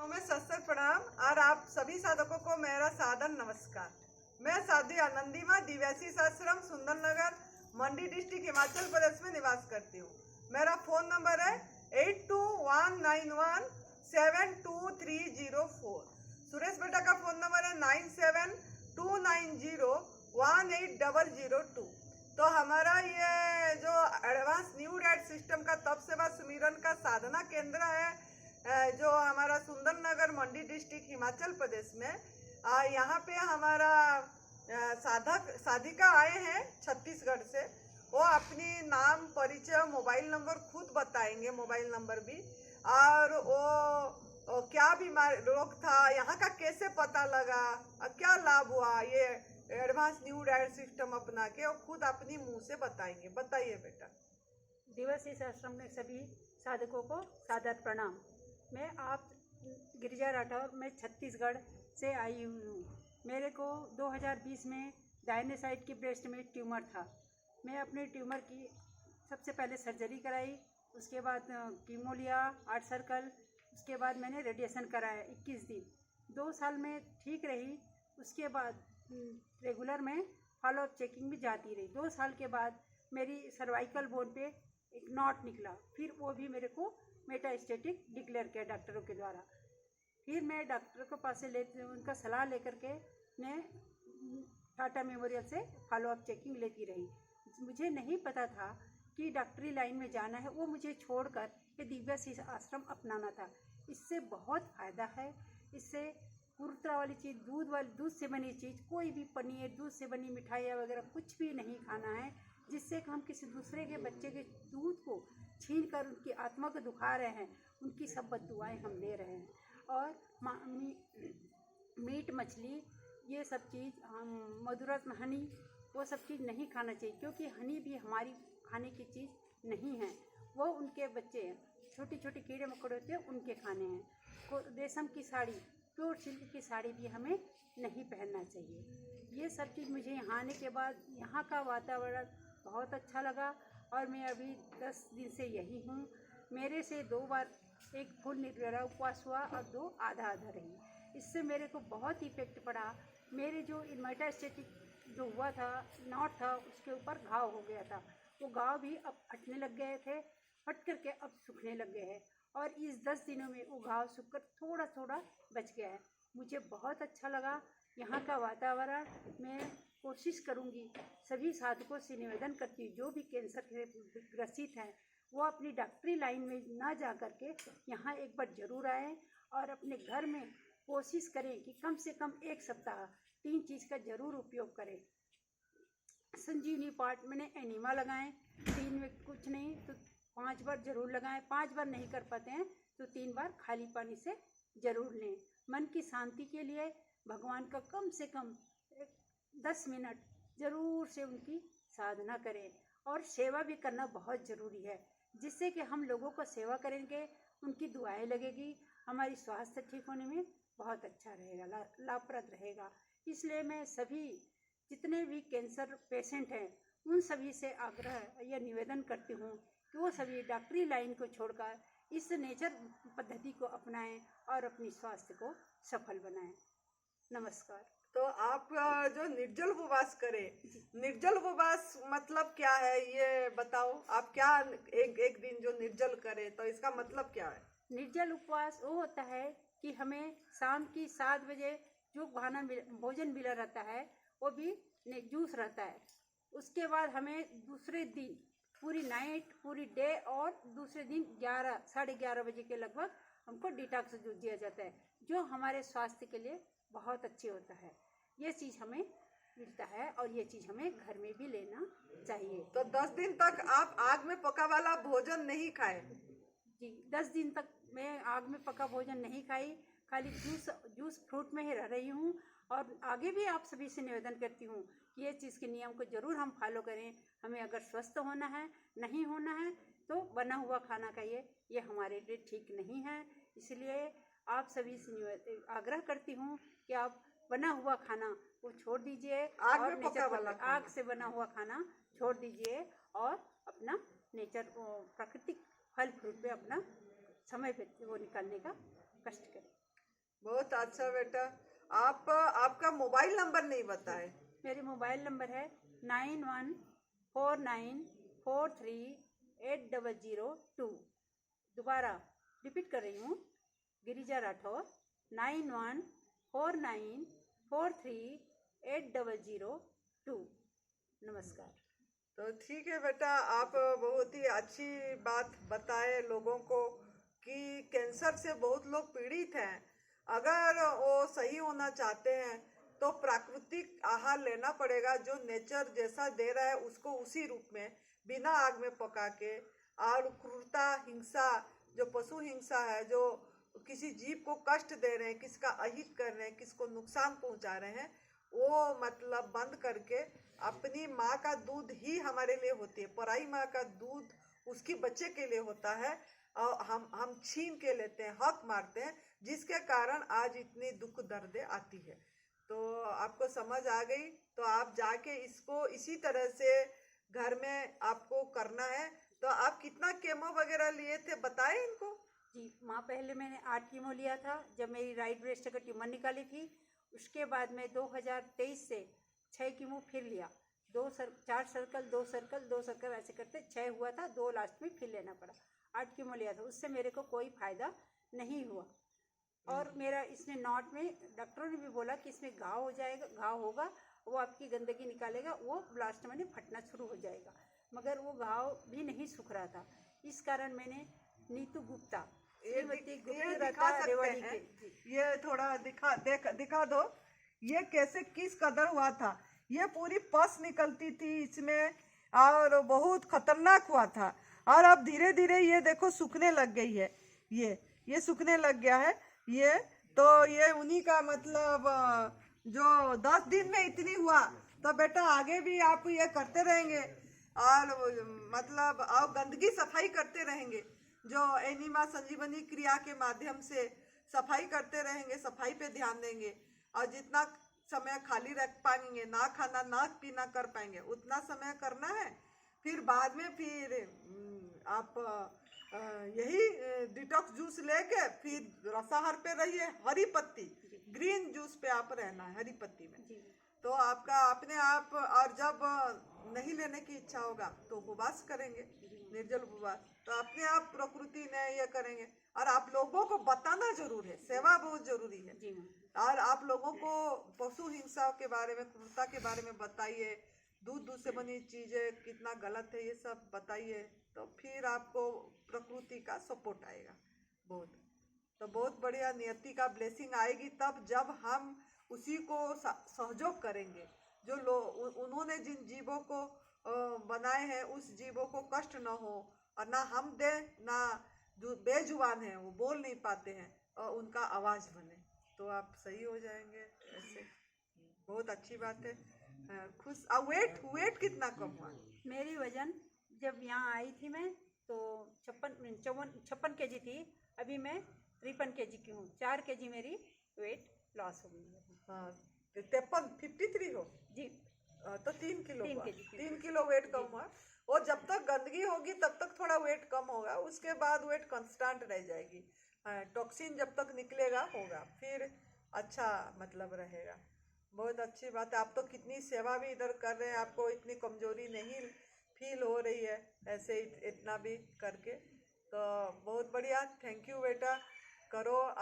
में सत्सर प्रणाम और आप सभी साधकों को मेरा सादर नमस्कार। मैं साध्वी आनंदीमा दिव्यासी आश्रम सुंदरनगर मंडी डिस्ट्रिक्ट हिमाचल प्रदेश में निवास करती हूँ। मेरा फोन नंबर है 8219172304। सुरेश बेटा का फोन नंबर है 9729018002। तो हमारा ये जो एडवांस न्यू डैट सिस्टम का तप सेवा सुमिरन का साधना केंद्र है जो हमारा सुंदरनगर मंडी डिस्ट्रिक्ट हिमाचल प्रदेश में, यहाँ पे हमारा साधिका आए हैं छत्तीसगढ़ से। वो अपनी नाम परिचय मोबाइल नंबर खुद बताएंगे, मोबाइल नंबर भी, और वो क्या बीमारी रोग था, यहाँ का कैसे पता लगा, क्या लाभ हुआ ये एडवांस न्यू डाइट सिस्टम अपना के, वो खुद अपनी मुंह से बताएंगे। बताइए बेटा। दिव्यासी आश्रम में सभी साधकों को सादर प्रणाम। मैं आप गिरिजा राठौर, मैं छत्तीसगढ़ से आई हूँ। मेरे को 2020 में दाहिने साइड की ब्रेस्ट में ट्यूमर था। मैं अपने ट्यूमर की सबसे पहले सर्जरी कराई, उसके बाद कीमो लिया 8 सर्कल, उसके बाद मैंने रेडिएशन कराया 21 दिन। 2 साल में ठीक रही। उसके बाद रेगुलर में फॉलोअप चेकिंग भी जाती रही। 2 साल के बाद मेरी सर्वाइकल बोन पे एक नॉट निकला, फिर वो भी मेरे को मेटास्टेटिक डिक्लेयर किया डॉक्टरों के द्वारा। फिर मैं डॉक्टर के पास से उनका सलाह लेकर के मैं टाटा मेमोरियल से फॉलोअप चेकिंग लेती रही। मुझे नहीं पता था कि डॉक्टरी लाइन में जाना है, वो मुझे छोड़कर ये दिव्यासी आश्रम अपनाना था। इससे बहुत फ़ायदा है। इससे पुरतरा वाली चीज़, दूध से बनी चीज़, कोई भी पनीर, दूध से बनी मिठाइयाँ वगैरह कुछ भी नहीं खाना है, जिससे कि हम किसी दूसरे के बच्चे के दूध को छीन कर उनकी आत्मा को दुखा रहे हैं। उनकी सब बद्दुआएं हम ले रहे हैं। और मीट मछली ये सब चीज़, मधुरस हनी, वो सब चीज़ नहीं खाना चाहिए, क्योंकि हनी भी हमारी खाने की चीज़ नहीं है। वो उनके बच्चे हैं, छोटे छोटे कीड़े मकोड़े होते हैं, उनके खाने हैं। रेशम की साड़ी, प्योर सिल्क की साड़ी भी हमें नहीं पहनना चाहिए। ये सब चीज़ मुझे यहाँ आने के बाद यहाँ का वातावरण बहुत अच्छा लगा और मैं अभी 10 दिन से यही हूँ। मेरे से 2 बार एक फुल निर्जला उपवास हुआ और 2 आधा आधा रही। इससे मेरे को बहुत इफेक्ट पड़ा। मेरे जो मेटास्टेटिक जो हुआ था, नॉट था, उसके ऊपर घाव हो गया था। वो घाव भी अब फटने लग गए थे, फट करके अब सूखने लग गए हैं और इस 10 दिनों में वो घाव सूखकर थोड़ा थोड़ा बच गया है। मुझे बहुत अच्छा लगा यहाँ का वातावरण। मैं कोशिश करूँगी, सभी साधकों से निवेदन करती हूँ, जो भी कैंसर से ग्रसित हैं वो अपनी डॉक्टरी लाइन में ना जा कर के यहाँ एक बार ज़रूर आएँ और अपने घर में कोशिश करें कि कम से कम 1 सप्ताह 3 चीज़ का ज़रूर उपयोग करें। संजीवनी पार्ट मैंने एनिमा लगाएं, 3 में कुछ नहीं तो 5 बार ज़रूर लगाएं। 5 बार नहीं कर पाते हैं तो 3 बार खाली पानी से ज़रूर लें। मन की शांति के लिए भगवान का कम से कम 10 मिनट ज़रूर से उनकी साधना करें और सेवा भी करना बहुत ज़रूरी है, जिससे कि हम लोगों को सेवा करेंगे, उनकी दुआएं लगेगी, हमारी स्वास्थ्य ठीक होने में बहुत अच्छा रहेगा, लाभप्रद रहेगा। इसलिए मैं सभी जितने भी कैंसर पेशेंट हैं उन सभी से आग्रह या निवेदन करती हूँ कि वो सभी डॉक्टरी लाइन को छोड़कर इस नेचर पद्धति को अपनाएं और अपनी स्वास्थ्य को सफल बनाएं। नमस्कार। तो आप जो निर्जल उपवास करें, निर्जल उपवास मतलब क्या है ये बताओ। आप क्या एक दिन जो निर्जल करें तो इसका मतलब क्या है? निर्जल उपवास वो होता है कि हमें शाम की 7 बजे जो भोजन मिला रहता है वो भी जूस रहता है। उसके बाद हमें दूसरे दिन पूरी नाइट, पूरी डे और दूसरे दिन 11 साढ़े 11 बजे के लगभग हमको डिटॉक्स जूस दिया जाता है, जो हमारे स्वास्थ्य के लिए बहुत अच्छे होता है। ये चीज़ हमें मिलता है और ये चीज़ हमें घर में भी लेना चाहिए। तो 10 दिन तक आप आग में पका वाला भोजन नहीं खाएं? जी, 10 दिन तक मैं आग में पका भोजन नहीं खाई, खाली जूस फ्रूट में ही रह रही हूँ। और आगे भी आप सभी से निवेदन करती हूँ कि ये चीज़ के नियम को ज़रूर हम फॉलो करें। हमें अगर स्वस्थ होना है, नहीं होना है तो बना हुआ खाना खाइए, ये हमारे लिए ठीक नहीं है। इसलिए आप सभी से आग्रह करती हूँ कि आप बना हुआ खाना वो छोड़ दीजिए और आग से बना हुआ खाना छोड़ दीजिए और अपना नेचर प्राकृतिक फल फ्रूट पे अपना समय वो निकालने का कष्ट करें। बहुत अच्छा बेटा। आप आपका मोबाइल नंबर नहीं बताए। मेरे मोबाइल नंबर है 9149438002। दोबारा रिपीट कर रही हूँ, गिरिजा राठौर, 9149438002। नमस्कार। तो ठीक है बेटा, आप बहुत ही अच्छी बात बताए लोगों को कि कैंसर से बहुत लोग पीड़ित हैं। अगर वो सही होना चाहते हैं तो प्राकृतिक आहार लेना पड़ेगा, जो नेचर जैसा दे रहा है उसको उसी रूप में बिना आग में पका के। और क्रूरता, हिंसा, जो पशु हिंसा है, जो किसी जीव को कष्ट दे रहे हैं, किसका अहित कर रहे हैं, किसको नुकसान पहुंचा रहे हैं, वो मतलब बंद करके अपनी माँ का दूध ही हमारे लिए होती है। पराई माँ का दूध उसकी बच्चे के लिए होता है और हम छीन के लेते हैं, हक मारते हैं, जिसके कारण आज इतनी दुख दर्द आती है। तो आपको समझ आ गई, तो आप जाके इसको इसी तरह से घर में आपको करना है। तो आप कितना केमो वगैरह लिए थे बताएं इनको। जी माँ, पहले मैंने 8 कीमो लिया था जब मेरी राइट ब्रेस्ट का ट्यूमर निकाली थी। उसके बाद में 2023 से 6 कीमो फिर लिया। 4 सर्कल 2 सर्कल 2 सर्कल ऐसे करते 6 हुआ था, 2 लास्ट में फिर लेना पड़ा। 8 कीमो लिया था, उससे मेरे को कोई फायदा नहीं हुआ। और मेरा इसमें नॉट में डॉक्टरों ने भी बोला कि इसमें घाव हो जाएगा, घाव होगा, वो आपकी गंदगी निकालेगा, वो लास्ट में फटना शुरू हो जाएगा। मगर वो घाव भी नहीं सूख रहा था। इस कारण मैंने नीतू गुप्ता, श्रीमती ये गुप्ता दिखा सकते रेवाड़ी हैं, के। ये थोड़ा दिखा दो, ये कैसे किस कदर हुआ था। ये पूरी पस निकलती थी इसमें और बहुत खतरनाक हुआ था। और अब धीरे धीरे ये देखो सूखने लग गई है, ये सूखने लग गया है। ये तो ये उन्हीं का मतलब जो 10 दिन में इतनी हुआ, तो बेटा आगे भी आप ये करते रहेंगे और मतलब और गंदगी सफाई करते रहेंगे, जो एनिमा संजीवनी क्रिया के माध्यम से सफाई करते रहेंगे, सफाई पे ध्यान देंगे। और जितना समय खाली रख पाएंगे, ना खाना ना पीना कर पाएंगे, उतना समय करना है। फिर बाद में फिर आप यही डिटॉक्स जूस लेके फिर रसाहार पे रहिए। हरी पत्ती ग्रीन जूस पे आप रहना है, हरी पत्ती में। तो आपका अपने आप, और जब नहीं लेने की इच्छा होगा तो उपवास करेंगे, निर्जल उपवास। तो अपने आप प्रकृति ने ये करेंगे। और आप लोगों को बताना जरूर है, सेवा बहुत जरूरी है। और आप लोगों को पशु हिंसा के बारे में, क्रूरता के बारे में बताइए, दूध से बनी चीजें कितना गलत है, ये सब बताइए। तो फिर आपको प्रकृति का सपोर्ट आएगा बहुत। तो बहुत बढ़िया, नियति का ब्लेसिंग आएगी तब जब हम उसी को सहयोग करेंगे। जो लोग उन्होंने जिन जीवों को बनाए हैं, उस जीवों को कष्ट न हो, और ना हम दे, ना जो बेजुबान है वो बोल नहीं पाते हैं, और उनका आवाज बने, तो आप सही हो जाएंगे। ऐसे बहुत अच्छी बात है। खुश। वेट वेट कितना कम हुआ? मेरी वजन जब यहाँ आई थी मैं तो 56 केजी थी। अभी मैं 53 केजी की हूँ। 4 केजी मेरी वेट लॉस हो गई है। हाँ, 53 हो जी। तो 3 किलो 3 हुआ, केजी 3 किलो वेट कम हुआ। और जब तक गंदगी होगी तब तक थोड़ा वेट कम होगा, उसके बाद वेट कांस्टेंट रह जाएगी। टॉक्सिन जब तक निकलेगा होगा, फिर अच्छा मतलब रहेगा। बहुत अच्छी बात है। आप तो कितनी सेवा भी इधर कर रहे हैं, आपको इतनी कमजोरी नहीं फील हो रही है ऐसे इतना भी करके। तो बहुत बढ़िया, थैंक यू बेटा। करो।